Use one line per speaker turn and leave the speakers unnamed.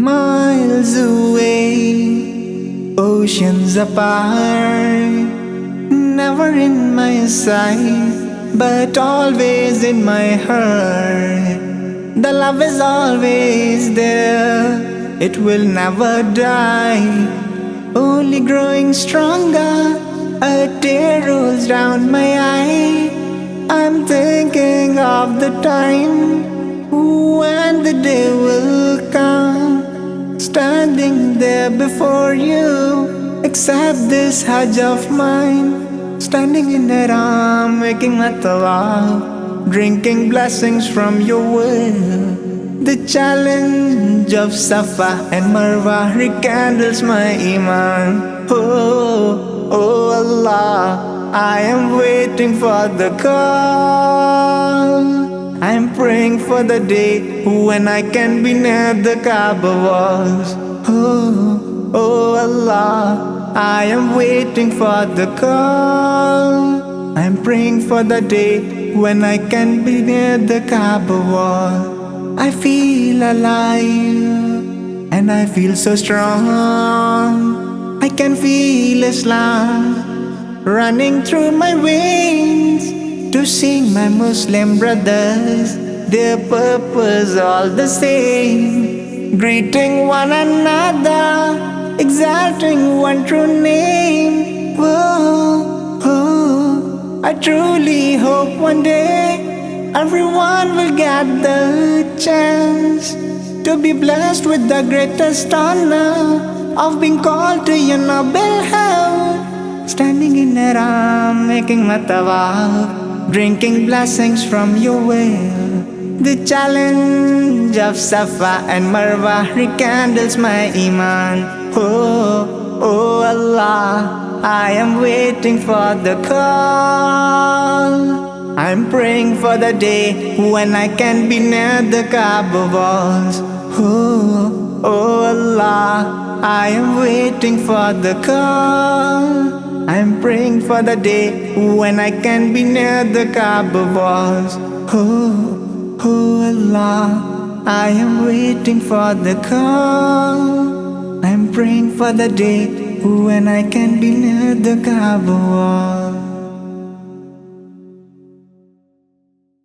Miles away, oceans apart, never in my sight, but always in my heart. The love is always there, it will never die, only growing stronger. A tear rolls down my eye. I'm thinking of the time when the day will come, standing there before you. Accept this Hajj of mine, standing in that arm, making my tawaf, drinking blessings from your will. The challenge of Safa and Marwa rekindles my iman. Oh Allah, I am waiting for the call. I'm praying for the day when I can be near the Kaaba walls. Oh Allah, I am waiting for the call. I'm praying for the day when I can be near the Kaaba wall. I feel alive and I feel so strong. I can feel Islam running through my veins. To sing my Muslim brothers, their purpose all the same, greeting one another, exalting one true name. I truly hope one day everyone will get the chance to be blessed with the greatest honor of being called to your noble health. Standing in that arm, making my tawaf, drinking blessings from your well. The challenge of Safa and Marwa rekindles my iman. Oh Allah, I am waiting for the call. I'm praying for the day when I can be near the Kaaba walls. Oh Allah, I am waiting for the call. I'm praying for the day when I can be near the Kaaba walls. Oh Allah, I am waiting for the call. I'm praying for the day when I can be near the Kaaba walls.